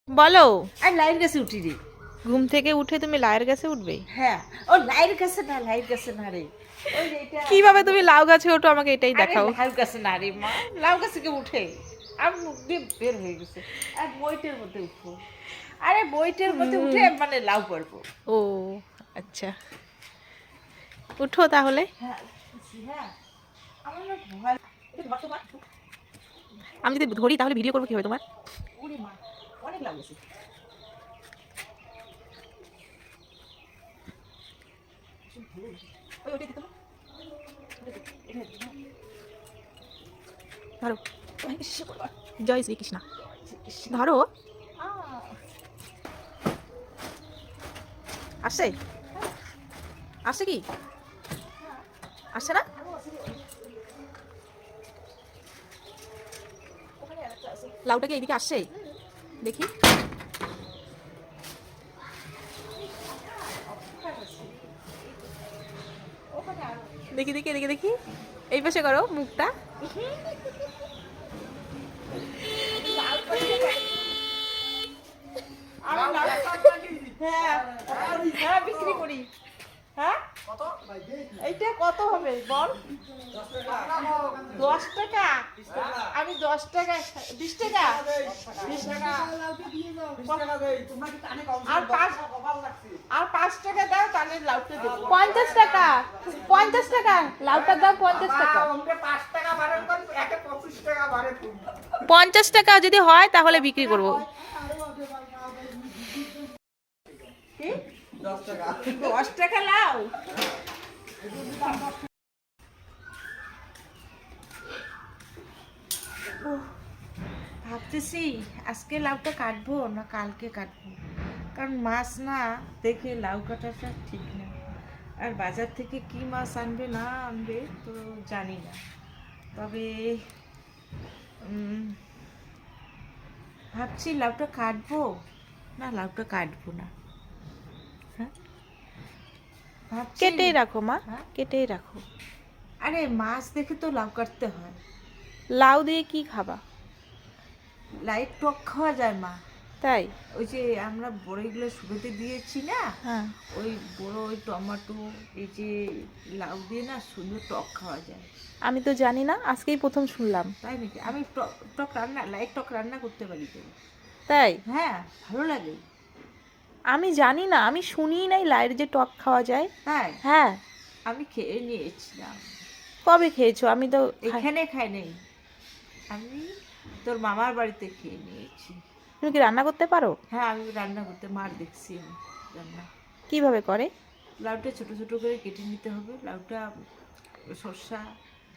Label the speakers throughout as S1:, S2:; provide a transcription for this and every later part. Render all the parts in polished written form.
S1: বলো।
S2: আর লাইয়ের কাছে উঠি রে।
S1: ঘুম থেকে উঠে তুমি লাউয়ের গাছে উঠবে?
S2: হ্যাঁ, ও লাইয়ের কাছে না, লাইয়ের কাছে না রে। ওই যে এটা
S1: কিভাবে তুমি লাউ গাছে ওঠো আমাকে এটাই
S2: আরে
S1: দেখাও।
S2: লাউ গাছে না রে মা, লাউ গাছে কে উঠে? আর মুখ দিয়ে বের হয়ে গেছে। আর বইটের মধ্যে উঠবো। আরে বইটের মধ্যে উঠে মানে লাউ পারবো।
S1: ও আচ্ছা, উঠো তাহলে।
S2: হ্যাঁ, হ্যাঁ। আমার না ভয়। এটা ধর তো মা।
S1: আমি যদি ধরি তাহলে ভিডিও করবো কিভাবে তোমার?
S2: ওরে মা, অনেক লাউ গেছে। ওই ওইটা দিতে না?
S1: ধরো। জয় শ্রীকৃষ্ণ। ধরো। আসছে? আসছে কি? আসছে না? লাউটা কি এইদিকে আসছে? দেখি। দেখি দেখি দেখি দেখি। এই পাশে করো মুখটা।
S2: হ্যাঁ, হ্যাঁ বিক্রি করি। হ্যাঁ, এইটা কত হবে বল? 10 টাকা। আমি 10 টাকা, 20 টাকা, 20 টাকা। আর 5 টাকা দাও, তাহলে লাউটা দেবো।
S1: 50 টাকা। 50 টাকা লাউটার দাম 50 টাকা। 50 টাকা যদি হয় তাহলে বিক্রি করব।
S2: কি? 10 টাকা লাউ। ভাবতেছি আজকে লাউটা কাটবো না কালকে কাটবো, কারণ মাছ না দেখে লাউ কাটাটা ঠিক না। আর বাজার থেকে কি মাছ আনবে না আনবে তো জানি না। তবে ভাবছি লাউটা কাটবো না লাউটা কাটবো না। হ্যাঁ ভাবছি।
S1: কেটেই রাখো মা,
S2: হ্যাঁ?
S1: কেটেই রাখো।
S2: আরে মাছ দেখে তো লাউ কাটতে হয়।
S1: লাউ দিয়ে কি খাবা?
S2: লাইট টক খাওয়া যায় মা।
S1: তাই?
S2: ওই যে আমরা বড়ইগুলো শুরুতে দিয়েছি না,
S1: হ্যাঁ।
S2: ওই বড় ওই টমেটো এই যে লাউ দিয়ে না সুন্দর টক খাওয়া যায়।
S1: আমি তো জানি না, আজকেই প্রথম শুনলাম।
S2: তাই নাকি? আমি টক টক রান্না, লাইট টক রান্না করতে পারি তো।
S1: তাই?
S2: হ্যাঁ, ভালো লাগে।
S1: আমি জানি না, আমি শুনিই নাই লাইয়ের যে টক খাওয়া যায়।
S2: তাই
S1: হ্যাঁ।
S2: আমি খেয়ে নিয়েছিলাম।
S1: কবে খেয়েছো? আমি তো
S2: এখানে খাই নাই, আমি তোর মামার বাড়িতে খেয়ে নিয়েছি।
S1: তুমি কি রান্না করতে পারো?
S2: হ্যাঁ, আমি রান্না করতে মার দেখছি আমি রান্না।
S1: কিভাবে করে?
S2: লাউটা ছোট ছোট করে কেটে নিতে হবে। লাউটা সর্ষা,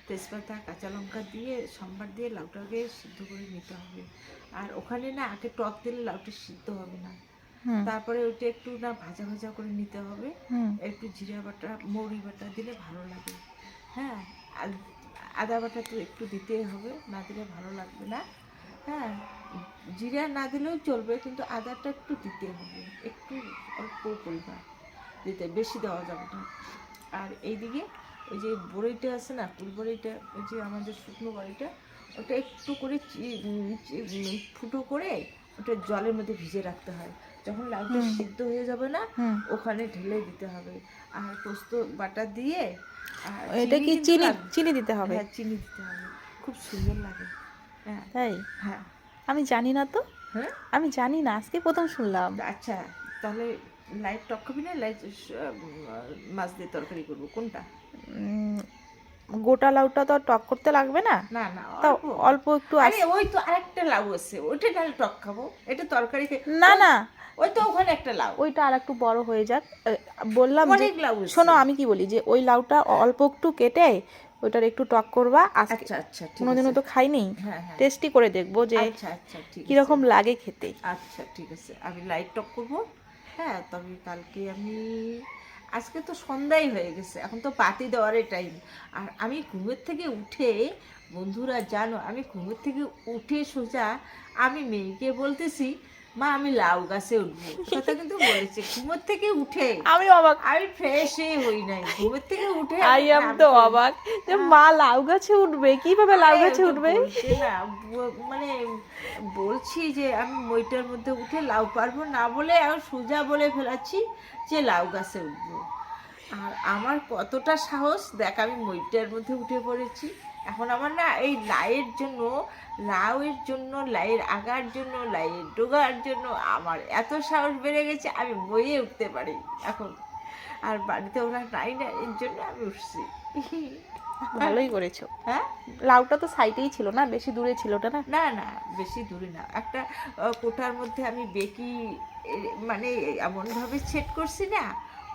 S2: তেজপাতা, কাঁচা লঙ্কা দিয়ে সম্বার দিয়ে লাউটাকে সিদ্ধ করে নিতে হবে। আর ওখানে না আগে টক দিলে লাউটা সিদ্ধ হবে না।
S1: হুম
S2: তারপরে ওইটা একটু না ভাজা ভাজা করে নিতে হবে।
S1: হুম
S2: একটু জিরা বাটা, মৌরি বাটা দিলে ভালো লাগে। হ্যাঁ, আর আদা বাটা তো একটু দিতেই হবে, না দিলে ভালো লাগবে না। হ্যাঁ, জিরা না দিলেও চলবে, কিন্তু আদাটা একটু দিতে হবে, একটু অল্প পরিমাণ দিতে, বেশি দেওয়া যাবে না। আর এইদিকে ওই যে বড়িটা আছে না, কুল বড়িটা, ওই যে আমাদের শুকনো বড়িটা, ওটা একটু করে ফুটো করে ওটা জলের মধ্যে ভিজে রাখতে হয়। যখন লাউটা সিদ্ধ হয়ে যাবে না,
S1: হুম।
S2: ওখানে ঢেলে দিতে হবে। আর পোস্ত বাটা দিয়ে, আর
S1: এটা কি
S2: কিন্তু
S1: চিনি?
S2: লাগবে।
S1: চিনি দিতে হবে?
S2: হ্যাঁ, চিনি দিতে হবে, খুব সুন্দর লাগে। হ্যাঁ,
S1: তাই?
S2: হ্যাঁ,
S1: আমি জানি না তো।
S2: হ্যাঁ।
S1: আমি জানি না, আজকে প্রথম শুনলাম।
S2: আচ্ছা, তাহলে লাইট টক খাবি না লাইট মাছ দিয়ে তরকারি করবো, কোনটা?
S1: উম, গোটা লাউটা তো আর টক করতে লাগবে না।
S2: না না,
S1: তাও
S2: অল্প।
S1: অল্প একটু
S2: আরে ওই তো আরেকটা লাউ আছে, ওইটা নাহলে টক খাবো, এটা তরকারি
S1: না না,
S2: ওই তো ওখানে একটা লাউ,
S1: ওইটা আর একটু বড় হয়ে যাক। বললাম যে
S2: অনেক লাউ আছে।
S1: শোনো, আমি কি বলি যে ওই লাউটা অল্প একটু কেটে ওইটার একটু টক করবা। আজকে
S2: আচ্ছা আচ্ছা, ঠিক
S1: কোনোদিনও
S2: আছে।
S1: তো খাইনি,
S2: হ্যাঁ হ্যাঁ,
S1: টেস্টি করে দেখবো যে
S2: আচ্ছা আচ্ছা, ঠিক আছে।
S1: কিরকম লাগে খেতে।
S2: আচ্ছা ঠিক আছে, আমি লাইট টক করবো। হ্যাঁ, তবে কালকে আমি, আজকে তো সন্ধ্যাই হয়ে গেছে, এখন তো পাতি দেওয়ারই টাইম। আর আমি ঘুমের থেকে উঠে, বন্ধুরা জানো, আমি ঘুমের থেকে উঠে সোজা আমি মেয়েকে বলতেছি মা আমি লাউ গাছে উঠবো, কথা কিন্তু বলেছে ঘুমোর থেকে উঠে।
S1: আমি অবাক,
S2: আমি ফ্রেশই হই নাই, ঘুমের থেকে উঠে
S1: আই এম তো অবাক যে মা লাউ গাছে উঠবে, কিভাবে লাউ গাছে উঠবে?
S2: বলছে না, মানে বলছি যে আমি মইটার মধ্যে উঠে লাউ পারবো না বলে আর সোজা বলে ফেলাচ্ছি যে লাউ গাছে উঠবো। আর আমার কতটা সাহস দেখ, আমি মইটার মধ্যে উঠে পড়েছি। এখন আমার না এই লাউয়ের জন্য, লাউয়ের জন্য, লাউয়ের আগার জন্য, লাউয়ের ডোগার জন্য আমার এত সাহস বেড়ে গেছে, আমি বইয়ে উঠতে পারি এখন। আর বাড়িতে ওরা নাই না, এর জন্য আমি উঠছি।
S1: ভালোই করেছো।
S2: হ্যাঁ,
S1: লাউটা তো সাইডেই ছিল না, বেশি দূরে ছিল ওটা না?
S2: না না বেশি দূরে না, একটা কোটার মধ্যে আমি বেকি মানে এমনভাবে সেট করছি না,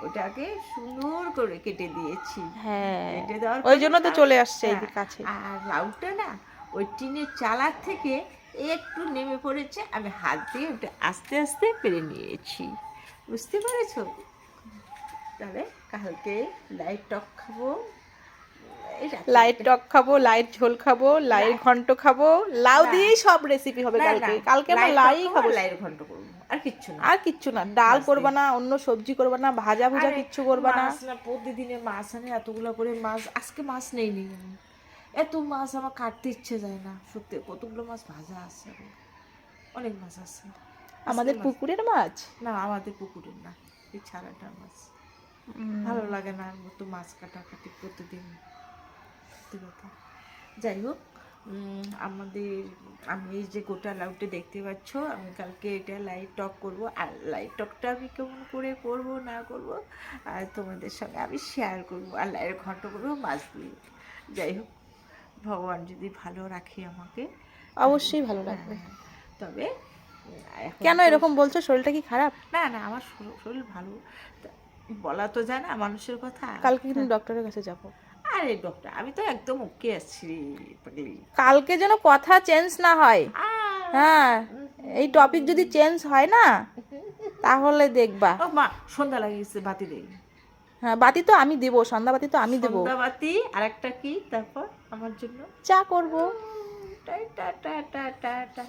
S2: ওটাকে সুন্দর করে কেটে দিয়েছি।
S1: হ্যাঁ,
S2: কেটে দেওয়ার
S1: ওই
S2: পরে
S1: জন্য তো চলে আসছে এই
S2: হ্যাঁ,
S1: কাছে।
S2: আর লাউটা না ওই টিনের চালার থেকে একটু নেমে পড়েছে, আমি হাত দিয়ে ওটা আস্তে আস্তে পেরে নিয়েছি। বুঝতে পেরেছো? তাহলে কালকে লাইট টক খাবো, এই রাত্রে-
S1: লাইট টক খাবো, লাইট ঝোল খাবো, লাইয়ের ঘন্ট খাবো, লাউ
S2: না।
S1: দিয়েই সব রেসিপি হবে
S2: না,
S1: কালকে।
S2: না,
S1: কালকে আমরা
S2: লাইট
S1: লাই
S2: টক
S1: খাবো,
S2: লাইয়ের ঘন্ট করবো, আর কিচ্ছু না।
S1: আর কিচ্ছু না। ডাল
S2: বাস
S1: করবা
S2: নেই।
S1: না, অন্য সবজি করবা না, ভাজা ভুজা
S2: আরে
S1: কিচ্ছু করবা না।
S2: মাছ না, প্রতিদিনে মাছ আনে এতগুলো করে মাছ, আজকে মাছ নেই নি আমি। এত মাছ আমার কাটতে ইচ্ছে যায় না সত্যি, কতগুলো মাছ ভাজা আছে, অনেক মাছ আছে।
S1: আমাদের
S2: আজকে মাছ-
S1: পুকুরের মাছ।
S2: না আমাদের পুকুরের না, এই ছাড়াটা মাছ। ভালো লাগে না আর মতো মাছ কাটাকাটি প্রতিদিন, সত্যি কথা। যাই হোক, আমাদের, আমি এই যে গোটা লাউটা দেখতে পাচ্ছ, আমি কালকে এটা লাইট টক করব। আর লাইট টকটা আমি কেমন করে করবো না করবো আর তোমাদের সঙ্গে আমি শেয়ার করবো। আর লাইয়ের ঘন্ট করবো মাছ দিয়ে। যাই হোক, ভগবান যদি ভালো রাখে আমাকে,
S1: অবশ্যই ভালো লাগবে।
S2: হ্যাঁ, তবে এখন
S1: কেন
S2: তো-
S1: এরকম বলছো? শরীরটা কি খারাপ?
S2: না না, আমার শরীর ভালো, বলা তো যায় না মানুষের কথা।
S1: কালকে কিন্তু ডক্টরের কাছে যাবো।
S2: আরে ডক্টর, আমি তো একদম ওকে আছি পাগলি।
S1: কালকে যেন কথা চেঞ্জ না হয়। হ্যাঁ, এই টপিক যদি চেঞ্জ হয় না তাহলে দেখবা।
S2: ও মা, সন্ধ্যা লাগিয়েছে, বাতি দেই।
S1: হ্যাঁ, বাতি তো আমি দেবো, সন্ধ্যা বাতি তো আমি দেবো।
S2: সন্ধ্যা বাতি আর একটা কি তারপর আমার জন্য
S1: চা করবো।
S2: টা টা টা টা টা টা।